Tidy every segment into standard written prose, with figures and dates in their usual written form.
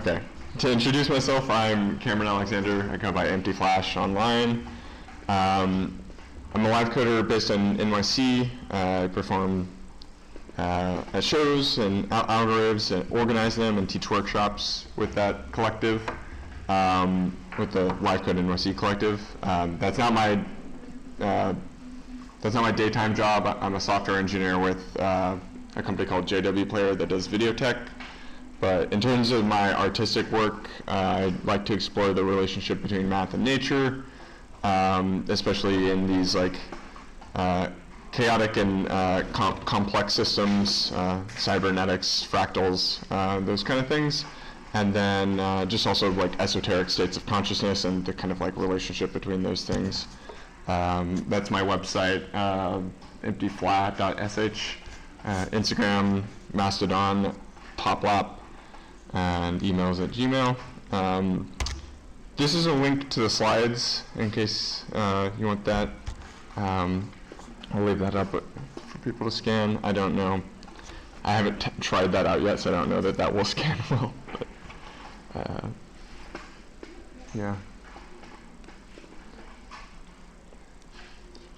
Okay, to introduce myself, I'm Cameron Alexander. I go by Empty Flash online. I'm a live coder based in NYC. I perform at shows and algorithms and organize them and teach workshops with that collective, with the Live Code NYC collective. That's not my daytime job. I'm a software engineer with a company called JW Player that does video tech. But in terms of my artistic work, I like to explore the relationship between math and nature, especially in these like chaotic and complex systems, cybernetics, fractals, those kind of things. And then just also like esoteric states of consciousness and the kind of like relationship between those things. That's my website, emptyflat.sh, Instagram, Mastodon, TopLap, and emails at Gmail. This is a link to the slides in case you want that. I'll leave that up for people to scan. I don't know. I haven't tried that out yet, so I don't know that that will scan well. But, yeah.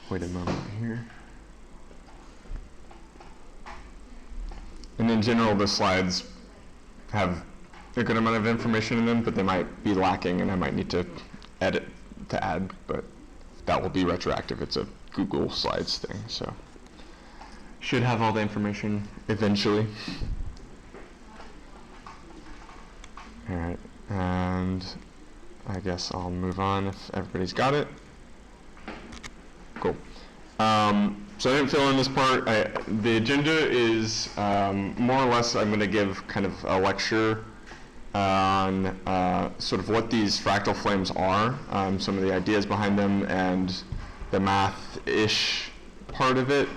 Wait a moment here. And in general, the slides have a good amount of information in them, but they might be lacking, and I might need to edit to add, but that will be retroactive. It's a Google Slides thing, so should have all the information eventually. All right, and I guess I'll move on if everybody's got it. Cool. So I didn't fill in this part. The agenda is more or less I'm going to give kind of a lecture on sort of what these fractal flames are, some of the ideas behind them, and the math-ish part of it,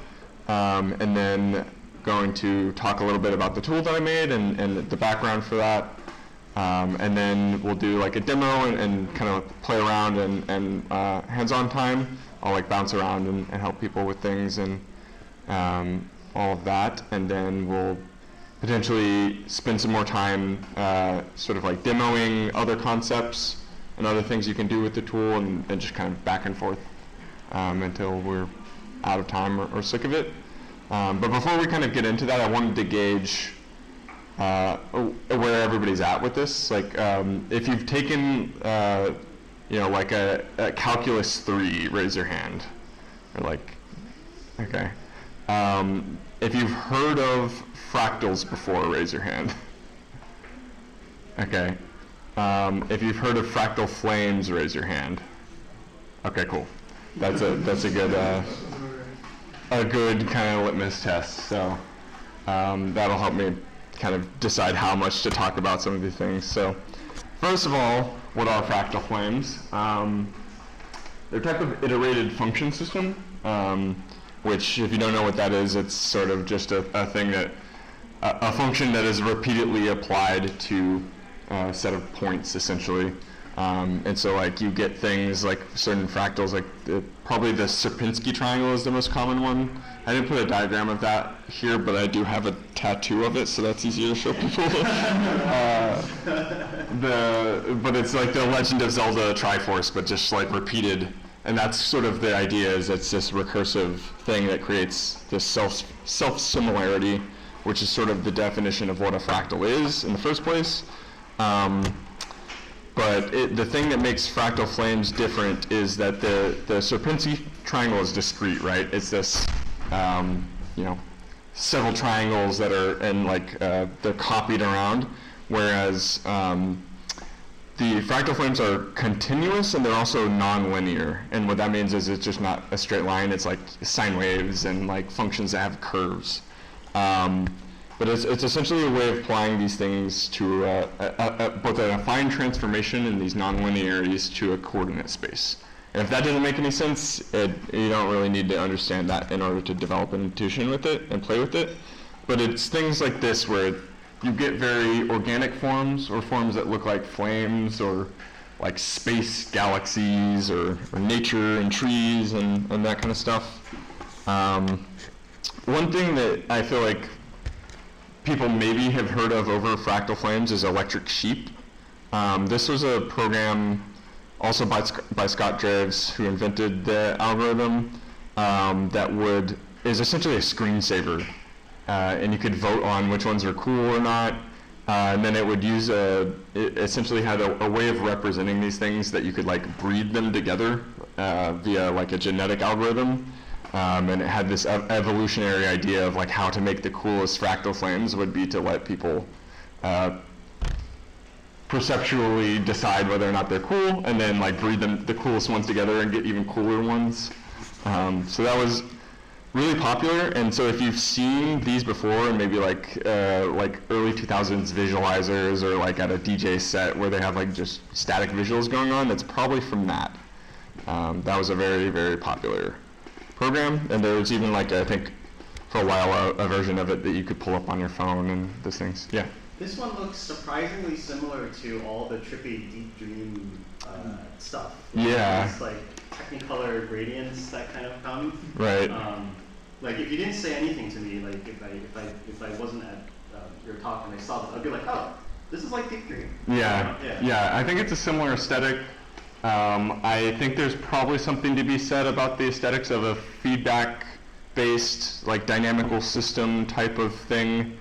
and then going to talk a little bit about the tool that I made and the background for that, and then we'll do like a demo and kind of play around and hands-on time. I'll like bounce around and help people with things and all of that, and then we'll potentially spend some more time sort of like demoing other concepts and other things you can do with the tool, and just kind of back and forth until we're out of time or sick of it. But before we kind of get into that, I wanted to gauge where everybody's at with this. Like if you've taken you know, like a calculus 3, raise your hand. Or like, okay. If you've heard of fractals before, raise your hand. Okay. If you've heard of fractal flames, raise your hand. Okay, cool. That's a good kind of litmus test. So that'll help me kind of decide how much to talk about some of these things. So first of all, what are fractal flames? They're a type of iterated function system, which, if you don't know what that is, it's sort of just a thing that, a function that is repeatedly applied to a set of points, essentially. And so like you get things like certain fractals, like probably the Sierpinski triangle is the most common one. I didn't put a diagram of that here, but I do have a tattoo of it, so that's easier to show people. But it's like the Legend of Zelda Triforce, but just like repeated. And that's sort of the idea, is it's this recursive thing that creates this self-similarity, which is sort of the definition of what a fractal is in the first place. But the thing that makes fractal flames different is that the Sierpinski triangle is discrete, right? It's this, you know, several triangles that are, and like they're copied around, whereas the fractal flames are continuous and they're also non-linear. And what that means is it's just not a straight line. It's like sine waves and like functions that have curves. But it's essentially a way of applying these things to both an affine transformation and these nonlinearities to a coordinate space. And if that doesn't make any sense, you don't really need to understand that in order to develop an intuition with it and play with it. But it's things like this where you get very organic forms, or forms that look like flames, or like space galaxies, or nature and trees and that kind of stuff. One thing that I feel like people maybe have heard of over fractal flames is electric sheep. This was a program also by Scott Draves, who invented the algorithm, is essentially a screensaver. And you could vote on which ones are cool or not. And then it would use it essentially had a way of representing these things that you could like breed them together via like a genetic algorithm. And it had this evolutionary idea of like how to make the coolest fractal flames would be to let people perceptually decide whether or not they're cool, and then like breed them, the coolest ones together, and get even cooler ones. So that was really popular. And so if you've seen these before, and maybe like early 2000s visualizers, or like at a DJ set where they have like just static visuals going on, that's probably from that. That was a very, very popular program. And there was even like, I think for a while, a version of it that you could pull up on your phone and those things. Yeah. This one looks surprisingly similar to all the trippy Deep Dream stuff. Yeah. It's like Technicolor gradients that kind of come. Right. Like if you didn't say anything to me, like if I wasn't at your talk and I saw this, I'd be like, oh, this is like Deep Dream. Yeah. Yeah. I think it's a similar aesthetic. I think there's probably something to be said about the aesthetics of a feedback-based, like dynamical system type of thing.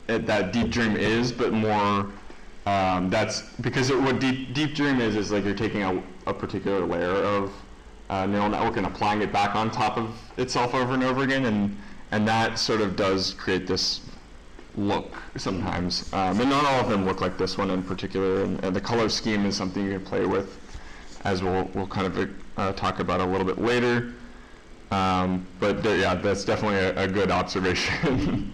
That Deep Dream is, but more, that's because what Deep Dream is like you're taking a particular layer of neural network and applying it back on top of itself over and over again, and that sort of does create this look sometimes. And not all of them look like this one in particular, and the color scheme is something you can play with, as we'll kind of talk about a little bit later. But yeah, that's definitely a good observation.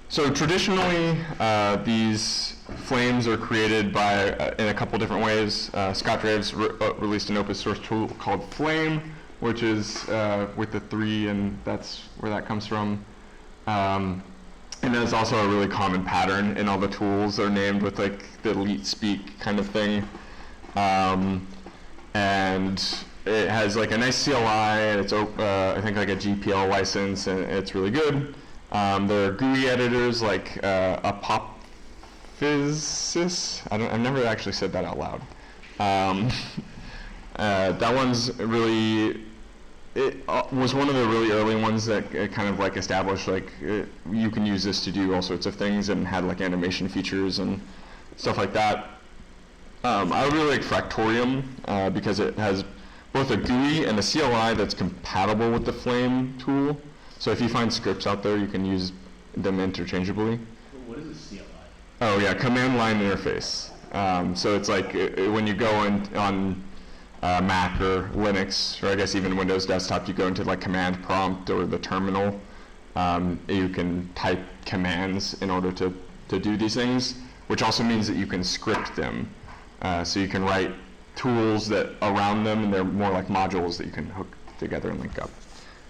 So traditionally, these flames are created in a couple different ways. Scott Draves released an open source tool called Flame, which is with the 3, and that's where that comes from. And there's also a really common pattern in all the tools. They're named with like the elite speak kind of thing. And it has like a nice CLI, and it's I think like a GPL license, and it's really good. There are GUI editors like Apophysis. I've never actually said that out loud. That one's really, it was one of the really early ones that kind of like established like you can use this to do all sorts of things, and had like animation features and stuff like that. I really like Fractorium because it has both a GUI and a CLI that's compatible with the Flame tool. So if you find scripts out there, you can use them interchangeably. What is a CLI? Oh yeah, command line interface. So it's like when you go on Mac or Linux, or I guess even Windows desktop, you go into like command prompt or the terminal. You can type commands in order to do these things, which also means that you can script them. So you can write tools that around them, and they're more like modules that you can hook together and link up.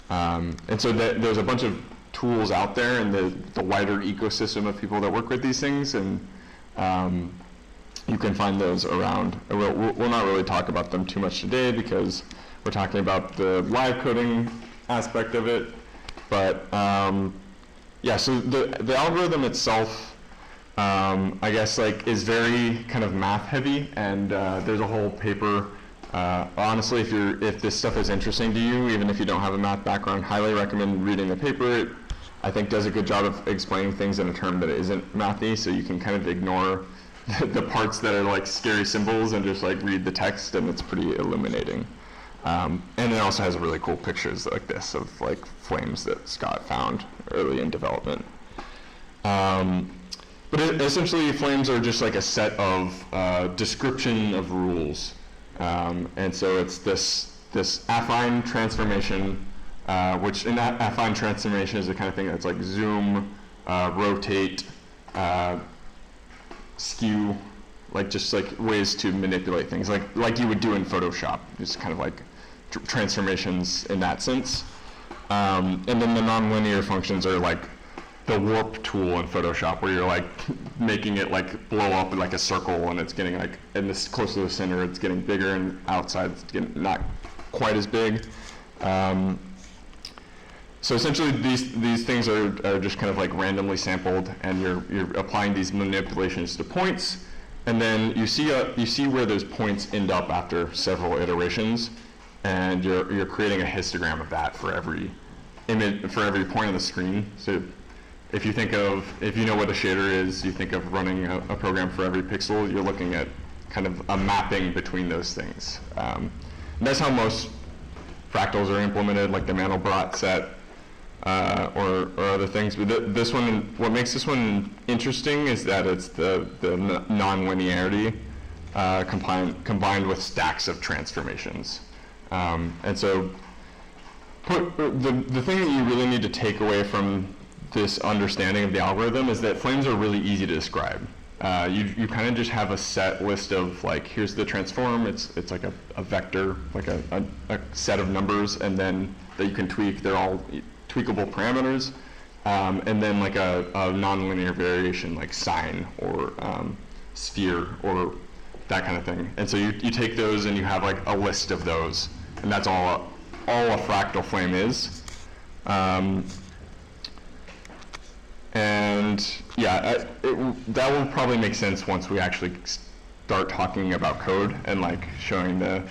And so there's a bunch of tools out there in the wider ecosystem of people that work with these things, and you can find those around. We'll not really talk about them too much today because we're talking about the live coding aspect of it. But yeah, so the algorithm itself, I guess, like is very kind of math heavy, and there's a whole paper. Honestly, if this stuff is interesting to you, even if you don't have a math background, highly recommend reading the paper. It, I think, does a good job of explaining things in a term that isn't mathy, so you can kind of ignore the parts that are like scary symbols and just like read the text, and it's pretty illuminating. And it also has really cool pictures like this of like flames that Scott found early in development. But essentially, flames are just like a set of description of rules. And so it's this affine transformation, which in that affine transformation is the kind of thing that's like zoom, rotate, skew, like just like ways to manipulate things, like you would do in Photoshop, just kind of like transformations in that sense. And then the nonlinear functions are like the warp tool in Photoshop, where you're like making it like blow up in like a circle, and it's getting like, and this close to the center, it's getting bigger, and outside it's getting not quite as big. So essentially, these things are just kind of like randomly sampled, and you're applying these manipulations to points, and then you see where those points end up after several iterations, and you're creating a histogram of that for every image, for every point on the screen. So if you know what a shader is, you think of running a program for every pixel, you're looking at kind of a mapping between those things. And that's how most fractals are implemented, like the Mandelbrot set, or other things. But this one, what makes this one interesting is that it's the non-linearity combined with stacks of transformations. And so the thing that you really need to take away from this understanding of the algorithm is that flames are really easy to describe. You kind of just have a set list of, like, here's the transform, it's like a vector, like a set of numbers, and then that you can tweak. They're all tweakable parameters, and then like a nonlinear variation like sine or sphere or that kind of thing. And so you take those and you have like a list of those, and that's all a fractal flame is. And yeah, that will probably make sense once we actually start talking about code and like showing the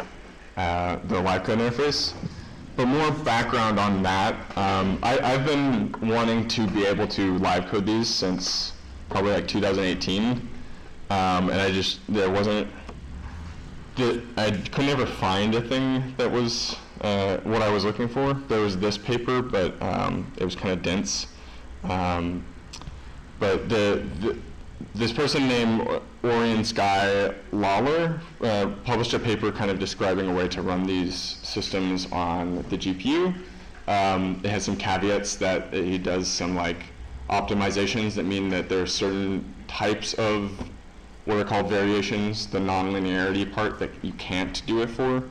live code interface. But more background on that, I've been wanting to be able to live code these since probably like 2018, and I could never find a thing that was what I was looking for. There was this paper, but it was kind of dense. But this person named Orion Sky Lawler published a paper kind of describing a way to run these systems on the GPU. It has some caveats that he does some like optimizations that mean that there are certain types of what are called variations, the non-linearity part, that you can't do it for.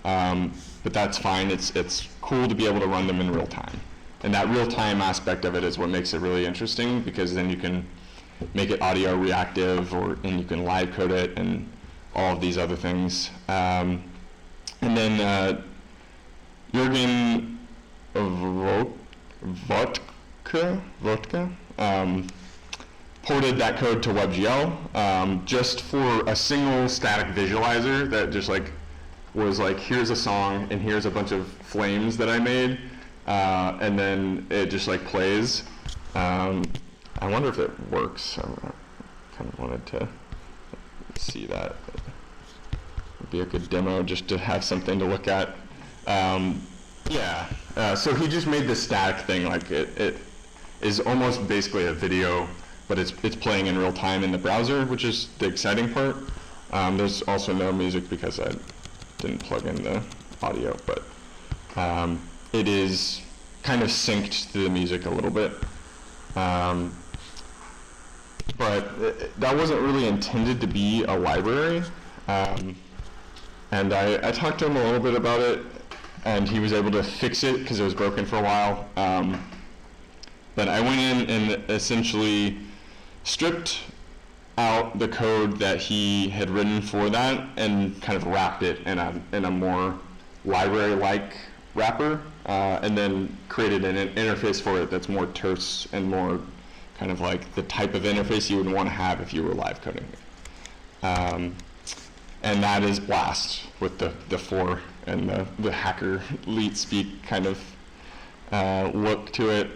But that's fine. It's cool to be able to run them in real time. And that real-time aspect of it is what makes it really interesting, because then you can make it audio reactive, and you can live code it, and all of these other things. And then Jürgen Vodka ported that code to WebGL just for a single static visualizer that just like was like, here's a song and here's a bunch of flames that I made. And then it just like plays. I wonder if it works. I kind of wanted to see that. It would be a good demo just to have something to look at. So he just made this static thing, like it is almost basically a video, but it's playing in real time in the browser, which is the exciting part. There's also no music because I didn't plug in the audio, but it is kind of synced to the music a little bit. But that wasn't really intended to be a library. And I talked to him a little bit about it, and he was able to fix it because it was broken for a while. But I went in and essentially stripped out the code that he had written for that and kind of wrapped it in a more library-like wrapper, and then created an interface for it that's more terse and more kind of like the type of interface you would want to have if you were live coding it. And that is Bl4st with the 4 and the hacker leet speak kind of look to it.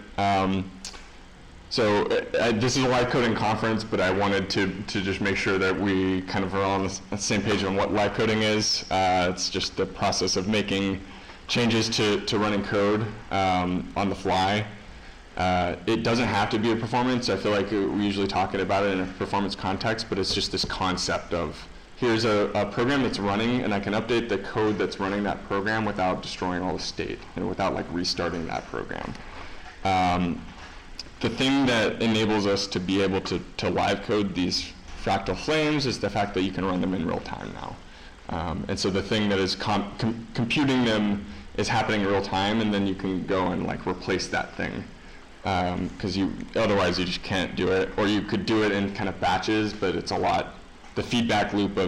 So this is a live coding conference, but I wanted to just make sure that we kind of are on the same page on what live coding is. It's just the process of making changes to running code on the fly. It doesn't have to be a performance. I feel like we usually talk about it in a performance context, but it's just this concept of here's a program that's running, and I can update the code that's running that program without destroying all the state and without like restarting that program. The thing that enables us to be able to live code these fractal flames is the fact that you can run them in real time now. And so the thing that is computing them is happening in real time, and then you can go and like replace that thing. Because otherwise you just can't do it. Or you could do it in kind of batches, but it's a lot, the feedback loop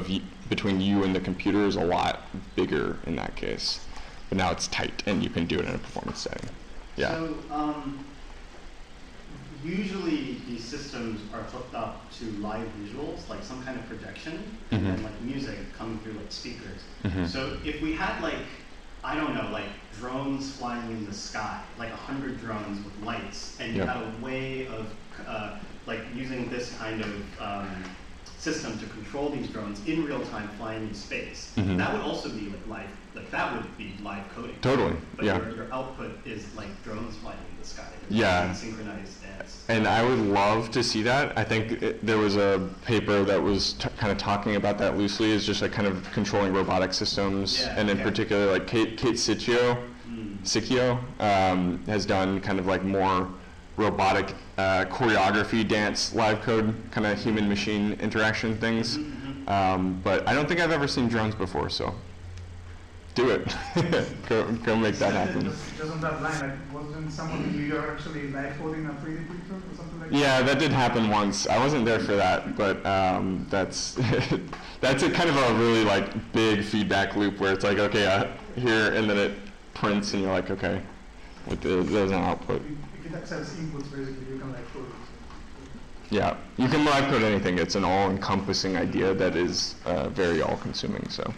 between you and the computer is a lot bigger in that case. But now it's tight, and you can do it in a performance setting. Yeah. So usually these systems are hooked up to live visuals, like some kind of projection, and like music coming through like speakers. So if we had like, I don't know, like drones flying in the sky, like 100 drones with lights, and you had a way of like using this kind of system to control these drones in real time flying in space, that would also be like live, like that would be live coding. Totally. But your output is like drones flying in the sky. It's synchronized dance. And I would love to see that. I think there was a paper that was kind of talking about that loosely, is just like kind of controlling robotic systems, and in particular like Kate Siccio has done kind of like more robotic choreography, dance, live code, kind of human-machine interaction things. But I don't think I've ever seen drones before, so do it. go make that happen. Just on that line, like, wasn't someone in New York actually live coding a 3D printer or something like that? Yeah, that did happen once. I wasn't there for that, but that's that's a kind of a really like big feedback loop where it's like, okay, here, and then it prints, and you're like, okay, there's an output. If it accepts inputs, basically, you can live code it. Yeah, you can live code anything. It's an all-encompassing idea that is very all-consuming. So.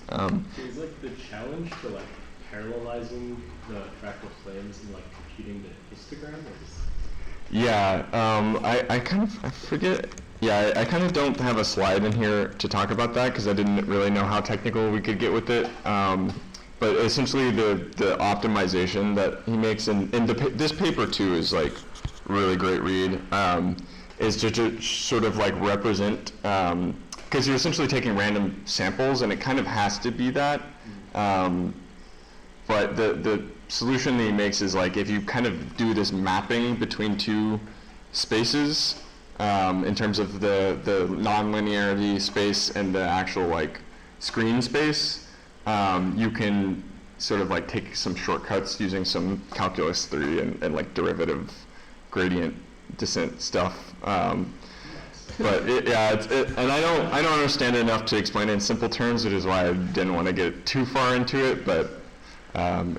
So is like the challenge for like parallelizing the fractal flames and like computing the histogram? I forget. Yeah, I kind of don't have a slide in here to talk about that because I didn't really know how technical we could get with it. But essentially, the optimization that he makes, and this paper too is like really great read, is to sort of like represent. Because you're essentially taking random samples, and it kind of has to be that. But the solution that he makes is like, if you kind of do this mapping between two spaces, in terms of the non-linearity space and the actual like screen space, you can sort of like take some shortcuts using some calculus 3 and like derivative gradient descent stuff. But and I don't understand it enough to explain it in simple terms, which is why I didn't want to get too far into it. But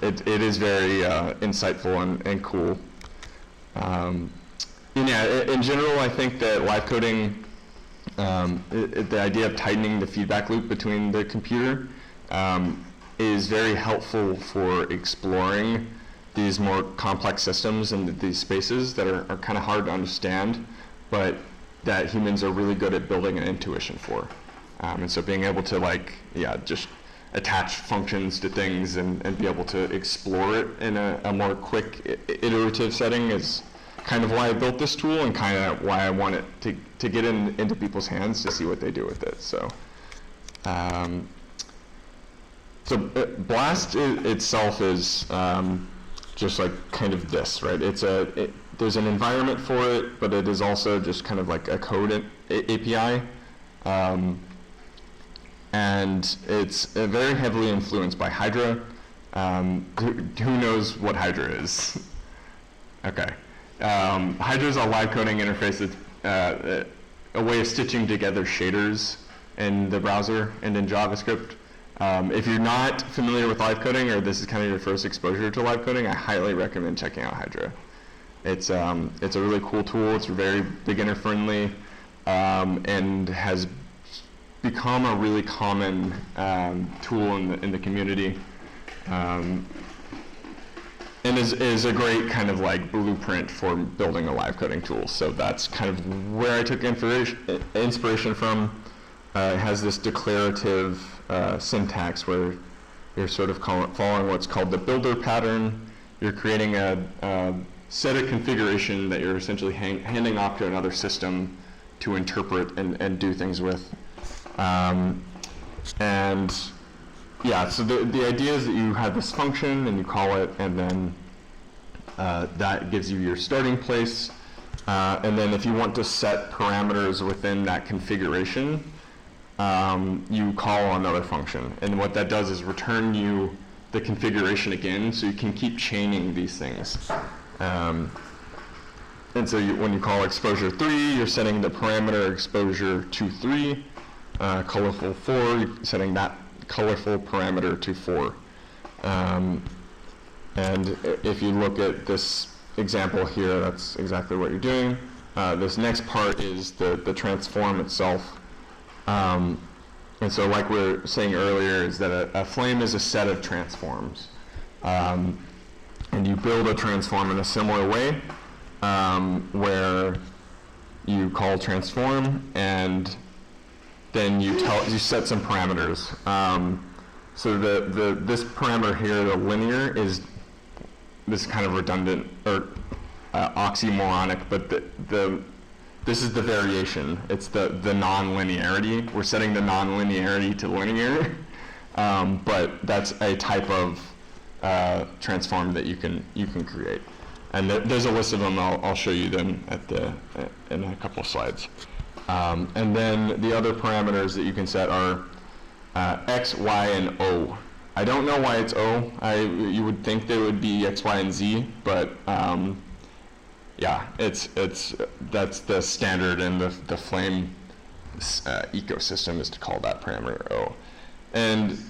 it is very insightful and cool. In general, I think that live coding, the idea of tightening the feedback loop between the computer, is very helpful for exploring these more complex systems and these spaces that are kind of hard to understand, but that humans are really good at building an intuition for. And so being able to like, just attach functions to things and be able to explore it in a more quick iterative setting is kind of why I built this tool, and kind of why I want it to get into people's hands to see what they do with it. So, Bl4st itself is just like kind of this, right? There's an environment for it, but it is also just kind of like a code API. And it's very heavily influenced by Hydra. Who knows what Hydra is? Okay. Hydra is a live coding interface that's a way of stitching together shaders in the browser and in JavaScript. If you're not familiar with live coding, or this is kind of your first exposure to live coding, I highly recommend checking out Hydra. It's a really cool tool. It's very beginner friendly, and has become a really common tool in the community, and is a great kind of like blueprint for building a live coding tool. So that's kind of where I took inspiration from. It has this declarative syntax where you're sort of following what's called the builder pattern. You're creating a set of configuration that you're essentially handing off to another system to interpret and do things with. So the idea is that you have this function and you call it, and then that gives you your starting place. And then if you want to set parameters within that configuration, you call another function. And what that does is return you the configuration again, so you can keep chaining these things. And so when you call exposure 3, you're setting the parameter exposure to 3. Colorful 4, you're setting that colorful parameter to 4. And if you look at this example here, that's exactly what you're doing. This next part is the transform itself. And so like we were saying earlier, is that a flame is a set of transforms. And you build a transform in a similar way, where you call transform, and then you set some parameters. So this parameter here, the linear, is this kind of redundant or oxymoronic, but this is the variation. It's the non-linearity. We're setting the non-linearity to linear, but that's a type of transform that you can create. And there's a list of them. I'll show you them in a couple of slides. And then the other parameters that you can set are X, Y, and O. I don't know why it's O. You would think they would be X, Y, and Z, but yeah, that's the standard in the Flame ecosystem, is to call that parameter O. And is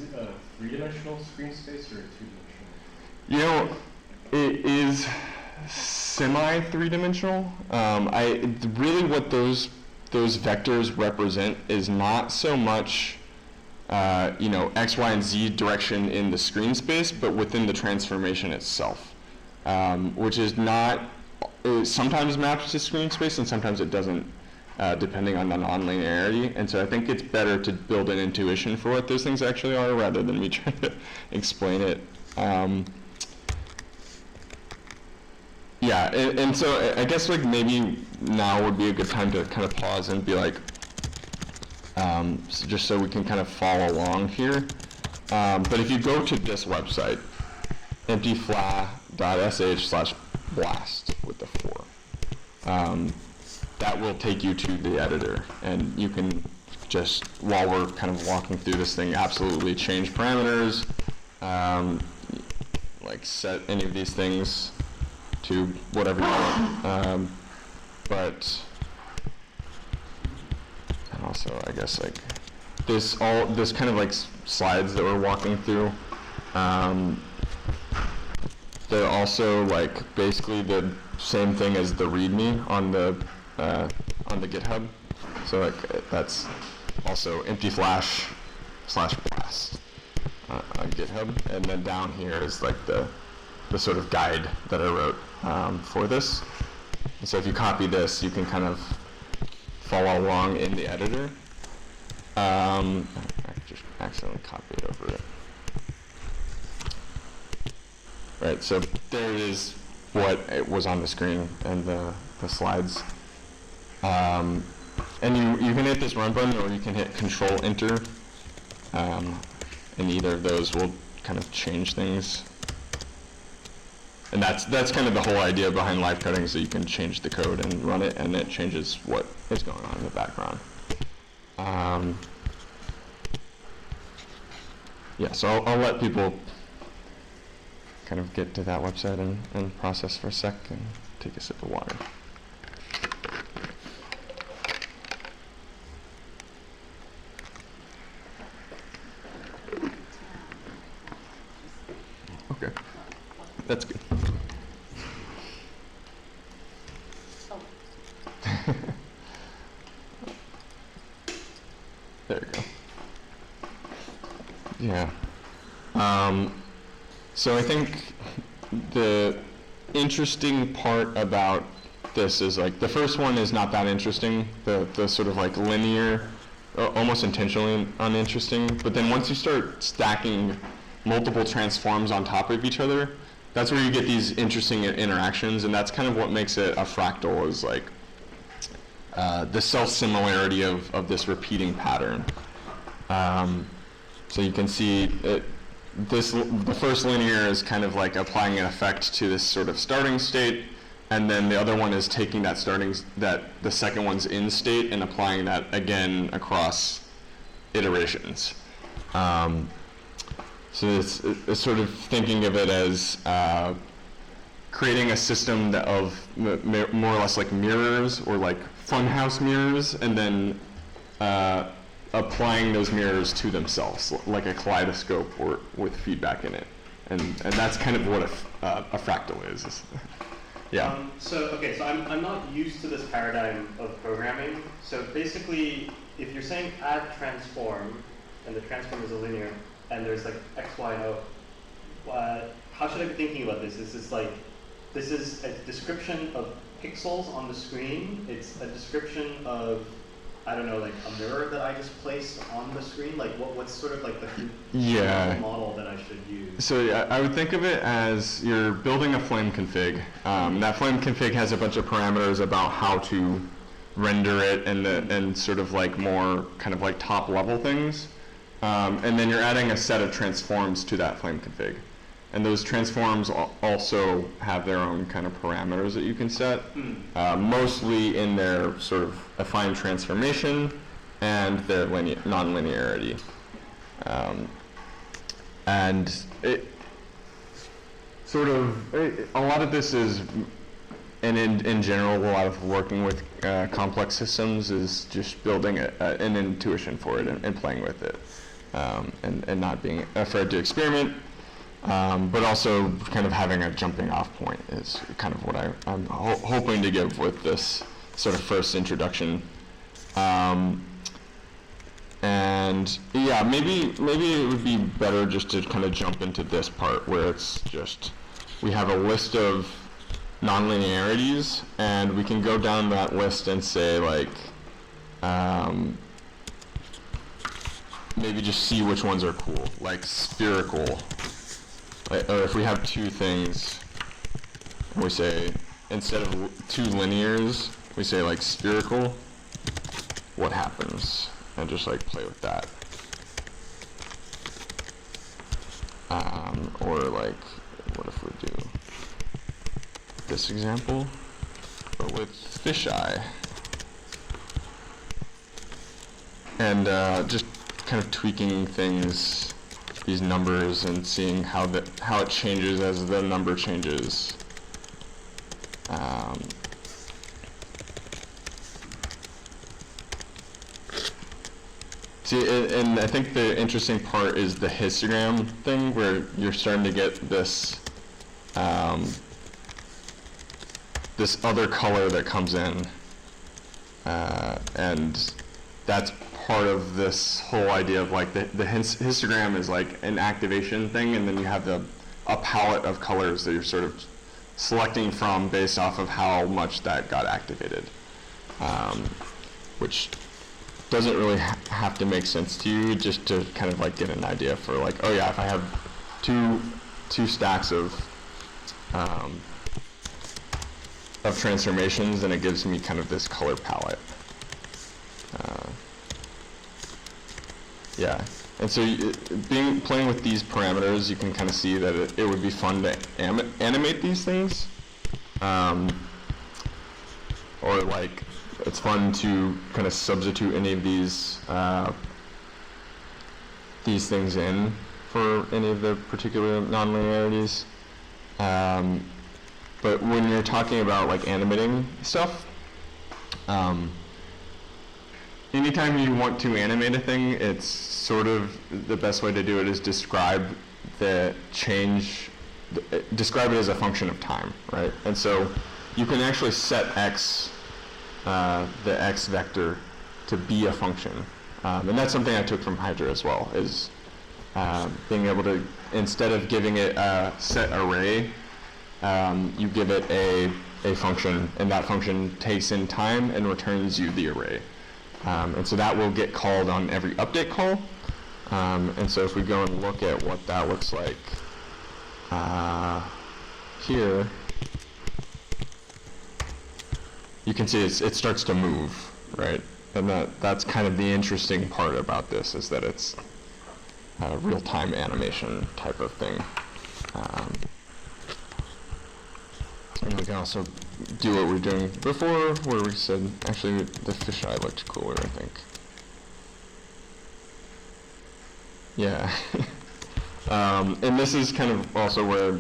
it a three-dimensional screen space or a two-dimensional? You know, it is semi-three-dimensional. Really what those vectors represent is not so much X, Y, and Z direction in the screen space, but within the transformation itself, which is not, it sometimes maps to screen space and sometimes it doesn't, depending on the nonlinearity. And so I think it's better to build an intuition for what those things actually are rather than me trying to explain it. Yeah, and so I guess like maybe now would be a good time to kind of pause and be like, just so we can kind of follow along here. But if you go to this website, emptyfla.sh/blast with the 4, that will take you to the editor, and you can just, while we're kind of walking through this thing, absolutely change parameters, like set any of these things to whatever you want. But and also, I guess like this kind of like slides that we're walking through, they're also like basically the same thing as the README on the GitHub. So like that's also emptyflash/blast on GitHub, and then down here is like the sort of guide that I wrote for this. And so if you copy this, you can kind of follow along in the editor. I just accidentally copied over it. Right, so there it is, what it was on the screen and the slides. And you can hit this run button, or you can hit Control-Enter, and either of those will kind of change things. And that's kind of the whole idea behind live coding, is that you can change the code and run it, and it changes what is going on in the background. Yeah, so I'll let people kind of get to that website and process for a sec and take a sip of water. Okay, that's good. There you go. Yeah. So I think the interesting part about this is like the first one is not that interesting. The sort of like linear, almost intentionally uninteresting. But then once you start stacking multiple transforms on top of each other, that's where you get these interesting interactions, and that's kind of what makes it a fractal, is like the self-similarity of this repeating pattern. So you can see the first linear is kind of like applying an effect to this sort of starting state, and then the other one is taking that the second one's in state and applying that again across iterations. So it's sort of thinking of it as creating a system of more or less like mirrors, or like funhouse mirrors, and then applying those mirrors to themselves, like a kaleidoscope or with feedback in it. and that's kind of what a fractal is. Yeah. So I'm not used to this paradigm of programming. So basically, if you're saying add transform, and the transform is a linear, and there's like x, y, and o, how should I be thinking about this? Is this like, this is a description of pixels on the screen? It's a description of, I don't know, like a mirror that I just placed on the screen? Like what's sort of like the model that I should use? So yeah, I would think of it as you're building a Flame config. That Flame config has a bunch of parameters about how to render it and sort of like more kind of like top level things. And then you're adding a set of transforms to that Flame config. And those transforms also have their own kind of parameters that you can set, mostly in their sort of affine transformation and their non-linearity. And it sort of, a lot of this is, and in general, a lot of working with complex systems is just building an intuition for it and playing with it, and not being afraid to experiment. But also kind of having a jumping off point is kind of what I'm hoping to give with this sort of first introduction. And yeah, maybe it would be better just to kind of jump into this part where it's just, we have a list of nonlinearities and we can go down that list and say like, maybe just see which ones are cool, like spherical. Or if we have two things, and we say, instead of two linears, we say like spherical, what happens? And just like play with that. Or like, what if we do this example, but with fisheye? And just kind of tweaking things, these numbers, and seeing how it changes as the number changes. See, and I think the interesting part is the histogram thing, where you're starting to get this this other color that comes in, and that's part of this whole idea of like the histogram is like an activation thing, and then you have a palette of colors that you're sort of selecting from based off of how much that got activated, which doesn't really have to make sense to you, just to kind of like get an idea for like, oh yeah, if I have two stacks of transformations, then it gives me kind of this color palette. Yeah, and so playing with these parameters, you can kind of see that it would be fun to animate these things, or like it's fun to kind of substitute any of these things in for any of the particular nonlinearities. But when you're talking about like animating stuff, anytime you want to animate a thing, it's sort of the best way to do it is describe the change, describe it as a function of time, right? And so you can actually set x, the x vector, to be a function. And that's something I took from Hydra as well, is being able to, instead of giving it a set array, you give it a function, and that function takes in time and returns you the array. And so that will get called on every update call. And so if we go and look at what that looks like here, you can see it starts to move, right? And that's kind of the interesting part about this, is that it's a real-time animation type of thing. And we can also do what we were doing before, where we said, actually, the fisheye looked cooler, I think. Yeah. And this is kind of also where,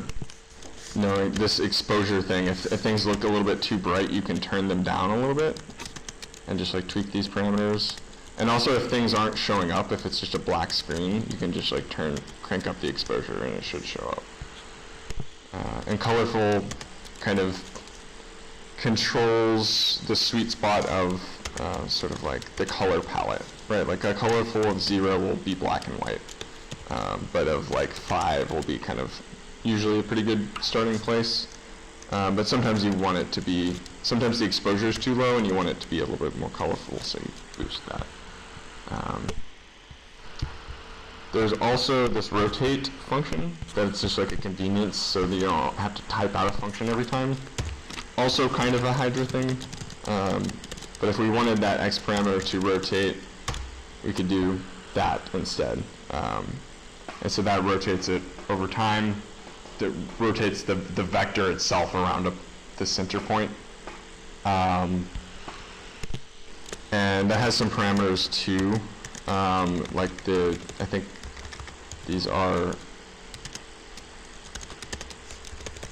knowing this exposure thing, if things look a little bit too bright, you can turn them down a little bit and just like tweak these parameters. And also if things aren't showing up, if it's just a black screen, you can just like crank up the exposure and it should show up. And colorful kind of controls the sweet spot of sort of like the color palette, right? Like a colorful of 0 will be black and white, but of like 5 will be kind of usually a pretty good starting place. But sometimes you want it to be, sometimes the exposure is too low and you want it to be a little bit more colorful, so you boost that. There's also this rotate function that's just like a convenience, so that you don't have to type out a function every time. Also kind of a Hydra thing, but if we wanted that X parameter to rotate, we could do that instead. And so that rotates it over time. That rotates the vector itself around the center point. And that has some parameters too, like I think these are,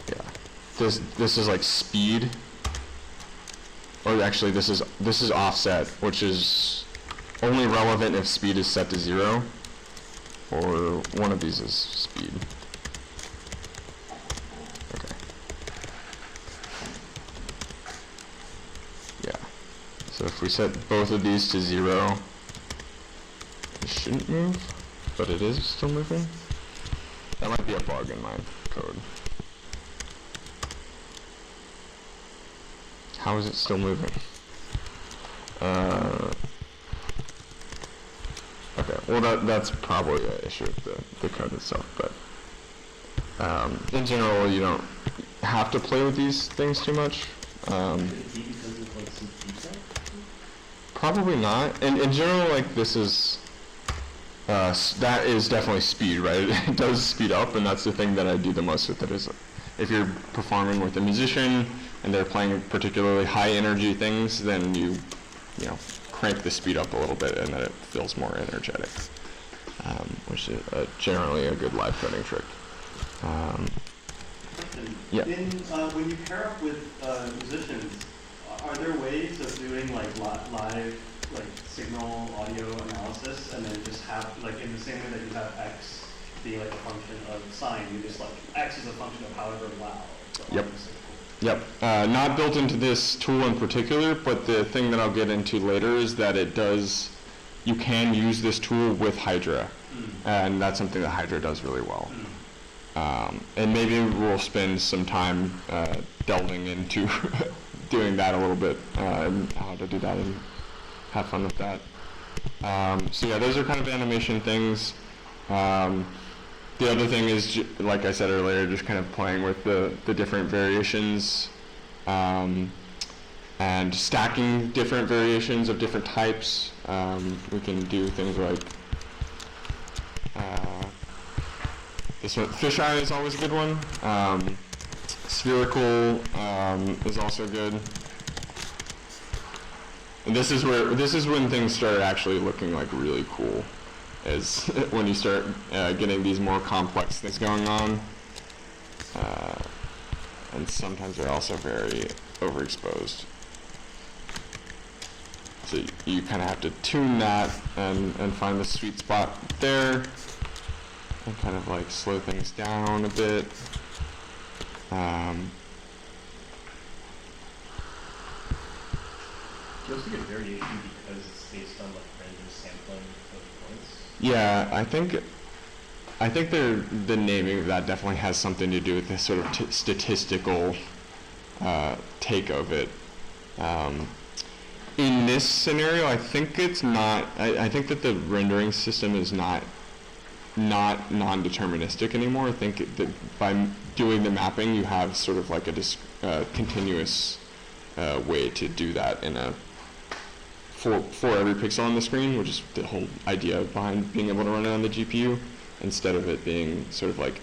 yeah, this is like speed, or actually this is offset, which is only relevant if speed is set to 0, or one of these is speed. Okay. Yeah. So if we set both of these to 0, it shouldn't move, but it is still moving. That might be a bug in my code. How is it still moving? Okay, well that's probably an issue with the code itself, but in general you don't have to play with these things too much. Probably not. In general, like this is, that is definitely speed, right? It does speed up, and that's the thing that I do the most with it, is if you're performing with a musician and they're playing particularly high energy things, then you know, crank the speed up a little bit and then it feels more energetic, which is generally a good live coding trick. Yeah. When you pair up with musicians, are there ways of doing like live like signal audio analysis, and then just have like in the same way that you have X be like a function of sine, you just like X is a function of however loud the Yep. audio signal. Yep. Not built into this tool in particular, but the thing that I'll get into later is that it does, you can use this tool with Hydra, and that's something that Hydra does really well. And maybe we'll spend some time delving into doing that a little bit, and how to do that and have fun with that. So yeah, those are kind of animation things. The other thing is, like I said earlier, just kind of playing with the different variations, and stacking different variations of different types. We can do things like, this one, fisheye is always a good one. Spherical is also good. And this is when things start actually looking like really cool, is when you start getting these more complex things going on. And sometimes they're also very overexposed. So you kind of have to tune that and find the sweet spot there, and kind of like slow things down a bit. You also get variation because it's based on like random sampling of points. Yeah, I think the naming of that definitely has something to do with this sort of statistical take of it. In this scenario, I think it's not. I think that the rendering system is not non-deterministic anymore. I think that by doing the mapping, you have sort of like a continuous way to do that in a for every pixel on the screen, which is the whole idea behind being able to run it on the GPU, instead of it being sort of like,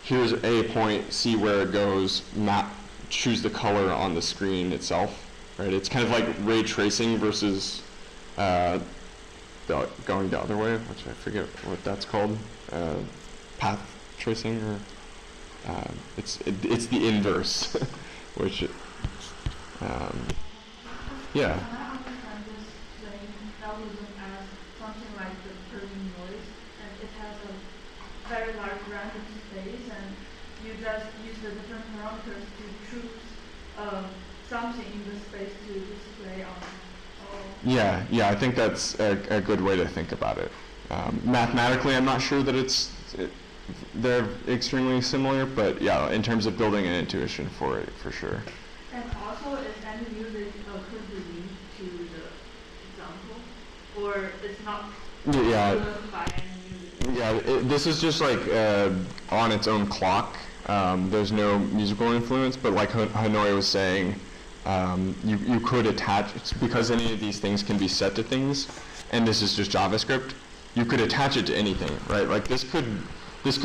here's a point, see where it goes, map, choose the color on the screen itself, right? It's kind of like ray tracing versus going the other way, which I forget what that's called, path tracing, or it's the inverse, which yeah. Something like the Persian noise, and it has a very large random space, and you just use the different parameters to choose something in the space to display on. Yeah, I think that's a good way to think about it. Mathematically, I'm not sure that they're extremely similar, but yeah, in terms of building an intuition for it, for sure. And also, is any music could be linked to the example, or it's not Yeah. influenced by any music? Yeah, this is just like on its own clock. There's no musical influence, but like Hanoi was saying, you could attach, it's because any of these things can be set to things, and this is just JavaScript, you could attach it to anything, right? Like this could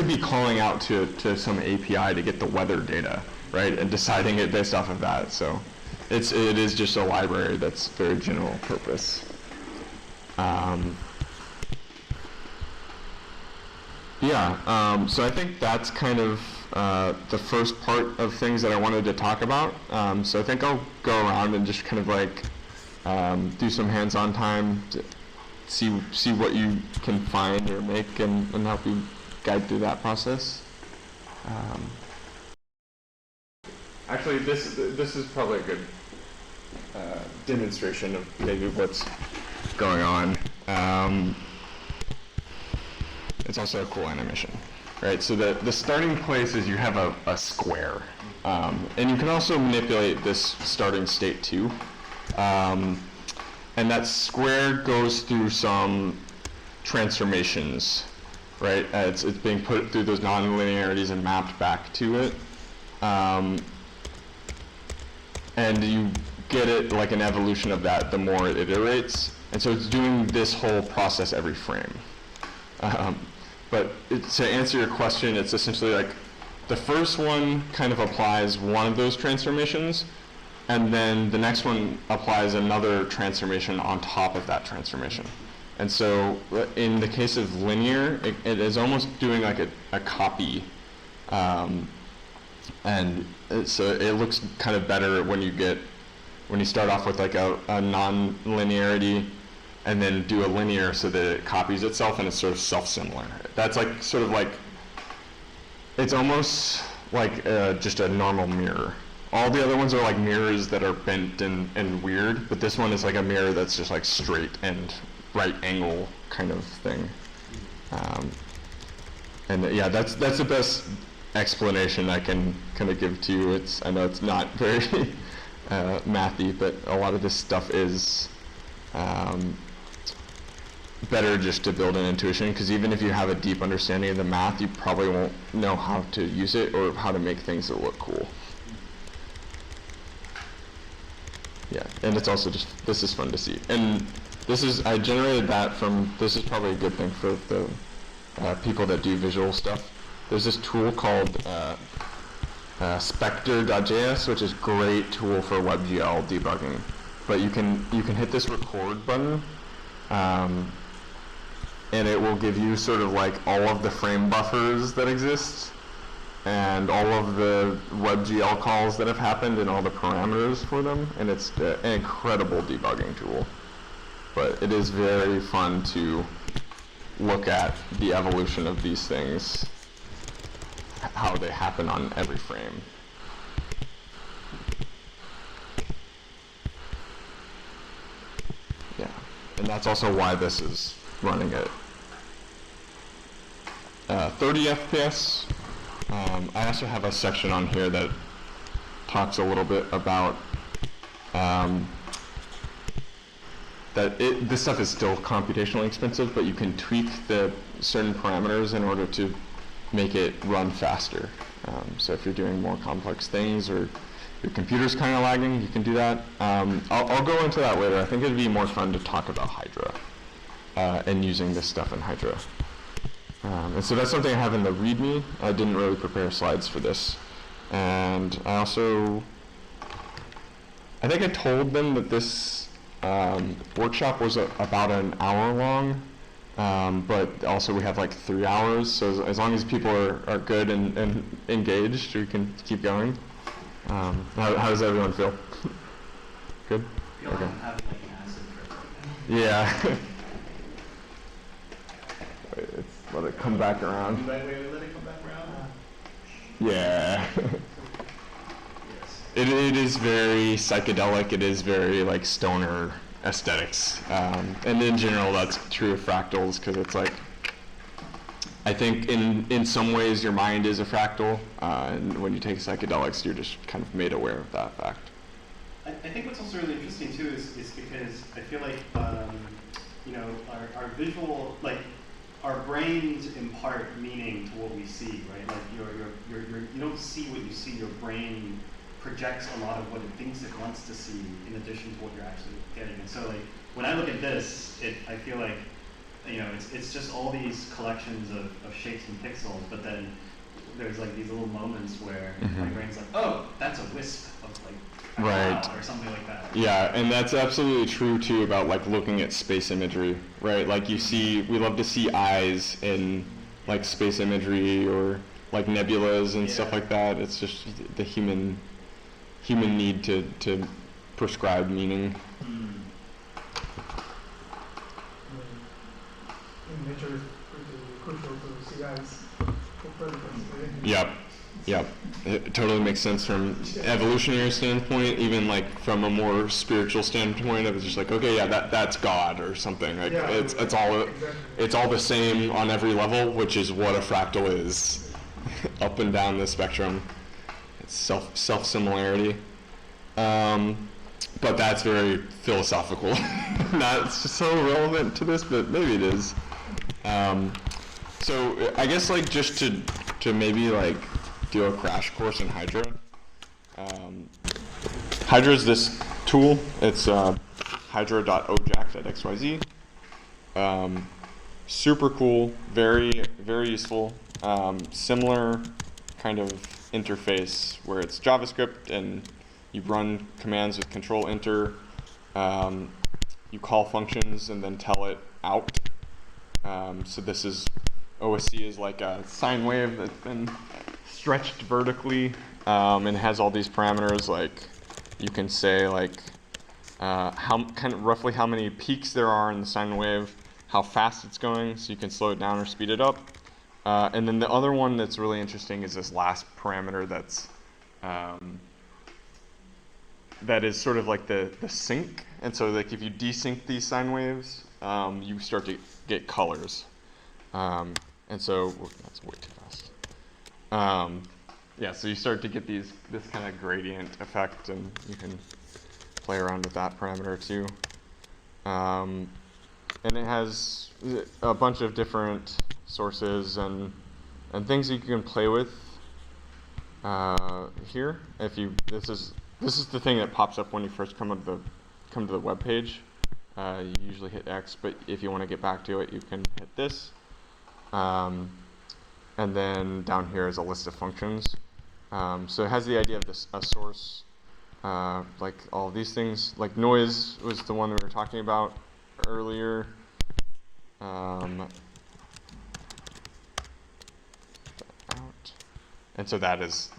be calling out to some API to get the weather data, right? And deciding it based off of that. So it is just a library that's very general purpose. So I think that's kind of the first part of things that I wanted to talk about. So I think I'll go around and just kind of like do some hands-on time to see what you can find or make and help you guide through that process. Actually, this is probably a good demonstration of maybe what's going on. It's also a cool animation, right? So the starting place is you have a square, and you can also manipulate this starting state too. And that square goes through some transformations, right? It's being put through those nonlinearities and mapped back to it. And you get it like an evolution of that the more it iterates. And so it's doing this whole process every frame. But to answer your question, it's essentially like the first one kind of applies one of those transformations, and then the next one applies another transformation on top of that transformation. And so in the case of linear, it is almost doing like a copy. And so it looks kind of better when you start off with like a non-linearity and then do a linear so that it copies itself and it's sort of self-similar. That's like sort of like, it's almost like just a normal mirror. All the other ones are like mirrors that are bent and weird, but this one is like a mirror that's just like straight and right angle kind of thing. And yeah, that's the best explanation I can kind of give to you. I know it's not very mathy, but a lot of this stuff is better just to build an intuition, because even if you have a deep understanding of the math, you probably won't know how to use it or how to make things that look cool. Yeah, and it's also just, this is fun to see. And I generated that from, this is probably a good thing for the people that do visual stuff. There's this tool called Spectre.js, which is a great tool for WebGL debugging. But you can hit this record button, and it will give you sort of like all of the frame buffers that exist, and all of the WebGL calls that have happened, and all the parameters for them. And it's an incredible debugging tool. But it is very fun to look at the evolution of these things, how they happen on every frame. Yeah, and that's also why this is running at 30 FPS. I also have a section on here that talks a little bit about this stuff is still computationally expensive, but you can tweak the certain parameters in order to make it run faster. So if you're doing more complex things or your computer's kind of lagging, you can do that. I'll go into that later. I think it'd be more fun to talk about Hydra and using this stuff in Hydra. And so that's something I have in the README. I didn't really prepare slides for this. And I think I told them that this workshop was about an hour long. But also we have like 3 hours, so as long as people are good and engaged, we can keep going. How does everyone feel? Good? I feel like I'm having like an acid trip right now. Yeah. Wait, let it come back around. Wait, let it come back around. Yeah. Yes. It is very psychedelic. It is very like stoner aesthetics, and in general, that's true of fractals because it's like, I think in some ways your mind is a fractal, and when you take psychedelics, you're just kind of made aware of that fact. I think what's also really interesting too is because I feel like you know, our visual, like our brains impart meaning to what we see, right? Like you don't see what you see. Your brain projects a lot of what it thinks it wants to see in addition to what you're actually getting. And so like when I look at this, I feel like, you know, it's just all these collections of shapes and pixels, but then there's like these little moments where my brain's like, oh, that's a wisp of like a cloud or something like that. Yeah, and that's absolutely true too about like looking at space imagery, right? Like we love to see eyes in like space imagery or like nebulas and stuff like that. It's just the human need to prescribe meaning. In nature is pretty crucial to see eyes for predators. Yep. It totally makes sense from evolutionary standpoint, even like from a more spiritual standpoint. It was just like, okay, yeah, that's God or something. Like it's all the same on every level, which is what a fractal is, up and down the spectrum. It's self similarity. But that's very philosophical. Not so relevant to this, but maybe it is. So I guess like just to maybe like do a crash course in Hydra. Hydra is this tool. It's hydra.ojax.xyz. Super cool, very useful. Similar kind of interface where it's JavaScript and you run commands with Control Enter. You call functions and then tell it out. So this is OSC is like a sine wave that's been stretched vertically, and has all these parameters. Like you can say like roughly how many peaks there are in the sine wave, how fast it's going, so you can slow it down or speed it up. And then the other one that's really interesting is this last parameter that is sort of like the sync. And so like if you desync these sine waves, you start to get colors. And so that's way too fast. Yeah, so you start to get this kind of gradient effect, and you can play around with that parameter too. And it has a bunch of different sources and things that you can play with here. This is the thing that pops up when you first come to the web page. You usually hit X, but if you want to get back to it, you can hit this. And then down here is a list of functions. So it has the idea of a source, like all of these things. Like noise was the one we were talking about earlier. And so that is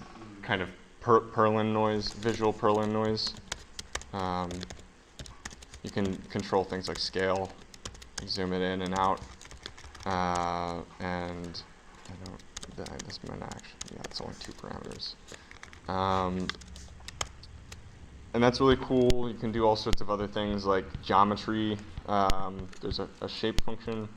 kind of Perlin noise, visual Perlin noise. You can control things like scale, zoom it in and out, and this might not actually, yeah, it's only 2 parameters. And that's really cool. You can do all sorts of other things like geometry. There's a shape function.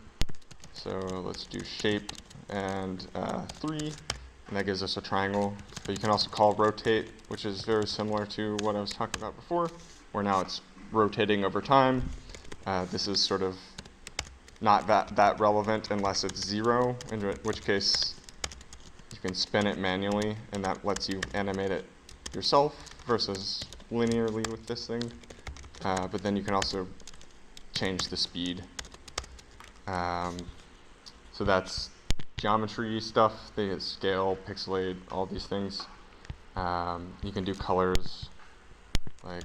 So let's do shape and 3, and that gives us a triangle. But you can also call rotate, which is very similar to what I was talking about before, where now it's rotating over time. This is sort of not that relevant unless it's 0, in which case you can spin it manually, and that lets you animate it yourself versus linearly with this thing. But then you can also change the speed. So that's geometry stuff. They get scale, pixelate, all these things. You can do colors, like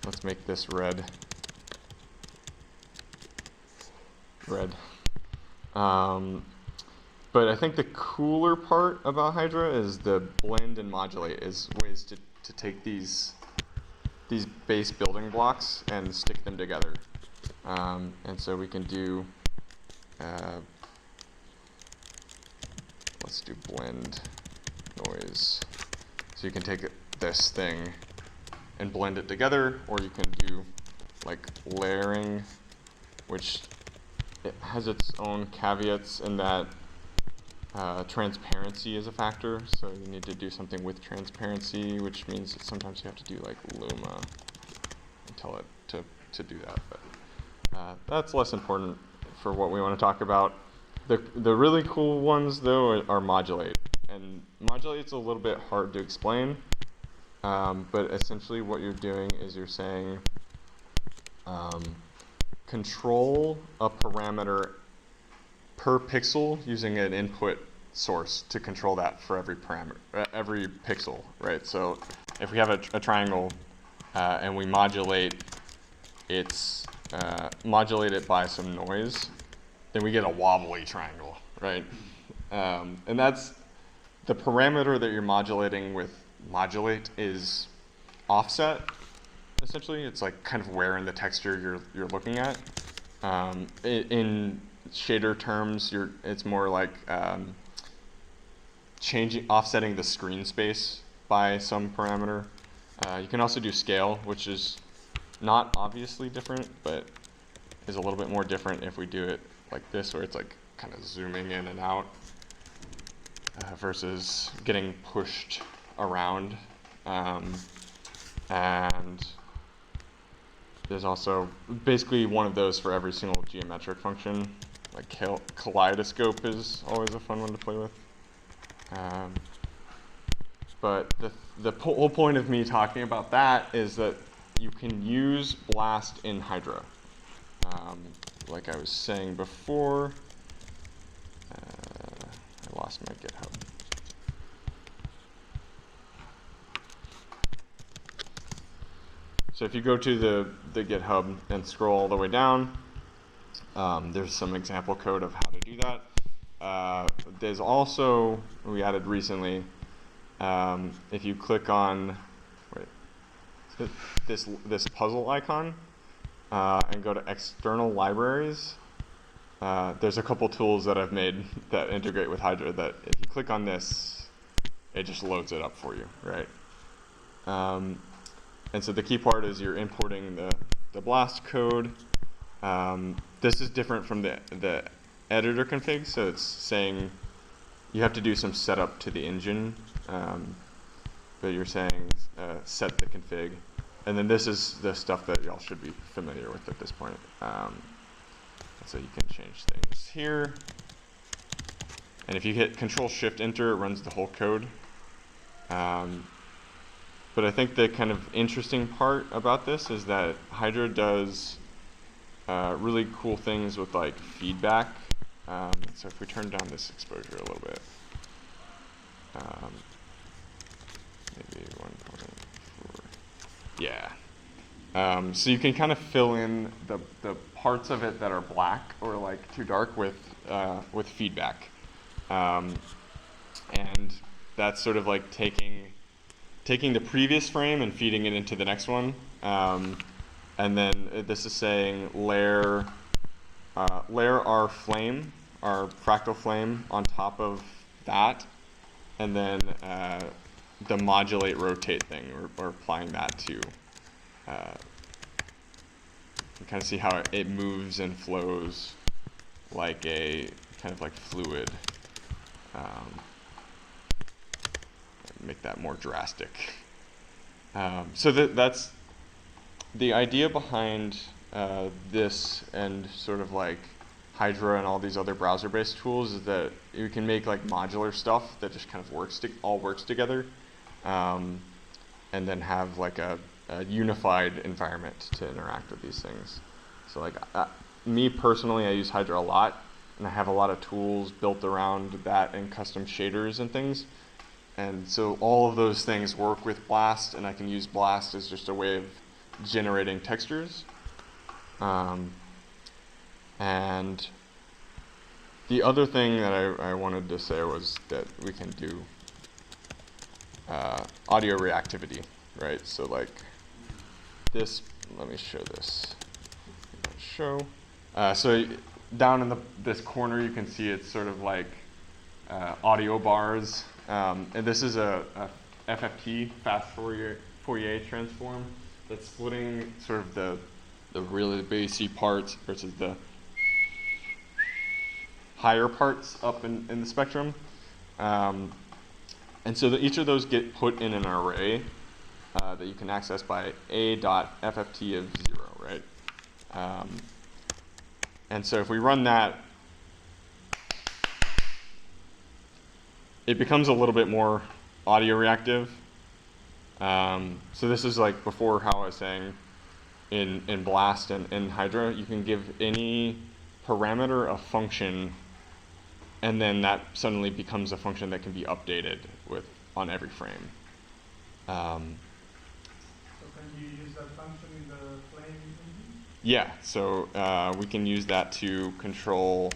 let's make this red. But I think the cooler part about Hydra is the blend and modulate, is ways to take these base building blocks and stick them together. And so we can do, let's do blend noise. So you can take this thing and blend it together, or you can do like layering, which it has its own caveats in that transparency is a factor. So you need to do something with transparency, which means that sometimes you have to do like luma and tell it to do that. But that's less important for what we want to talk about. The really cool ones, though, are modulate. And modulate's a little bit hard to explain, but essentially what you're doing is you're saying control a parameter per pixel using an input source to control that for every parameter, every pixel, right? So if we have a triangle and we modulate it by some noise, then we get a wobbly triangle, right? And that's the parameter that you're modulating with modulate is offset. Essentially, it's like kind of where in the texture you're looking at. In shader terms, it's more like offsetting the screen space by some parameter. You can also do scale, which is not obviously different, but is a little bit more different if we do it like this, where it's like kind of zooming in and out versus getting pushed around. And there's also basically one of those for every single geometric function. Like kaleidoscope is always a fun one to play with. But the whole point of me talking about that is that you can use Bl4st in Hydra. Like I was saying before, I lost my GitHub. So if you go to the GitHub and scroll all the way down, there's some example code of how to do that. There's also, we added recently, if you click on this puzzle icon and go to external libraries, there's a couple tools that I've made that integrate with Hydra that if you click on this, it just loads it up for you, right? And so the key part is you're importing the Bl4st code. This is different from the editor config, so it's saying you have to do some setup to the engine, but you're saying set the config. And then this is the stuff that y'all should be familiar with at this point. So you can change things here. And if you hit Control-Shift-Enter, it runs the whole code. But I think the kind of interesting part about this is that Hydra does really cool things with like feedback. So if we turn down this exposure a little bit, maybe 1.4. Yeah. So you can kind of fill in the parts of it that are black or like too dark with feedback, and that's sort of like taking the previous frame and feeding it into the next one. And then this is saying layer our flame, our fractal flame on top of that, and then the modulate rotate thing, or applying that to, you kind of see how it moves and flows like a kind of like fluid. Make that more drastic. So that's the idea behind this and sort of like Hydra and all these other browser-based tools is that you can make like modular stuff that just kind of all works together, and then have like a unified environment to interact with these things. So like me personally, I use Hydra a lot, and I have a lot of tools built around that and custom shaders and things. And so all of those things work with Bl4st, and I can use Bl4st as just a way of generating textures. And the other thing that I wanted to say was that we can do audio reactivity, right? So like this, let me show this. So down in this corner, you can see it's sort of like audio bars And this is a FFT, fast Fourier transform, that's splitting sort of the really bassy parts versus the higher parts up in the spectrum. And so each of those get put in an array that you can access by a.fft of 0, right? And so if we run that, it becomes a little bit more audio reactive. So this is like before how I was saying in Bl4st and in Hydra, you can give any parameter a function, and then that suddenly becomes a function that can be updated on every frame. So can you use that function in the flame engine? Yeah, so we can use that to control.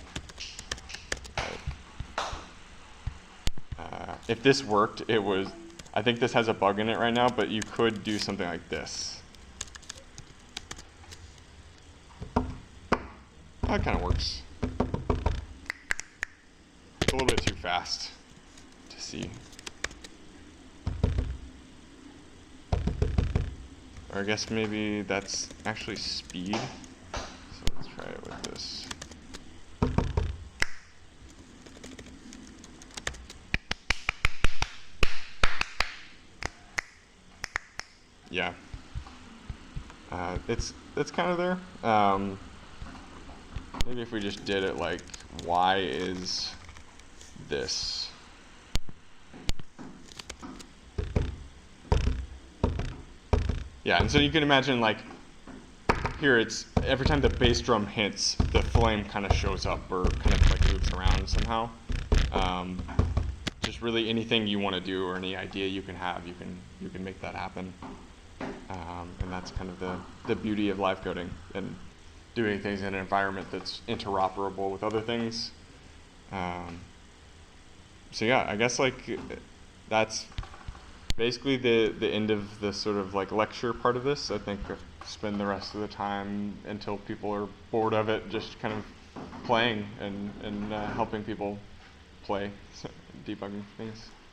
If this worked, I think this has a bug in it right now, but you could do something like this. That kind of works. It's a little bit too fast to see. Or I guess maybe that's actually speed. So let's try it with this. Yeah, it's kind of there. Maybe if we just did it like, y is this. Yeah, and so you can imagine like, here it's, every time the bass drum hits, the flame kind of shows up or kind of like moves around somehow. Just really anything you want to do or any idea you can have, you can make that happen. And that's kind of the beauty of live coding and doing things in an environment that's interoperable with other things. So yeah, I guess like that's basically the end of the sort of like lecture part of this. I think I'll spend the rest of the time until people are bored of it just kind of playing and helping people play, debugging things.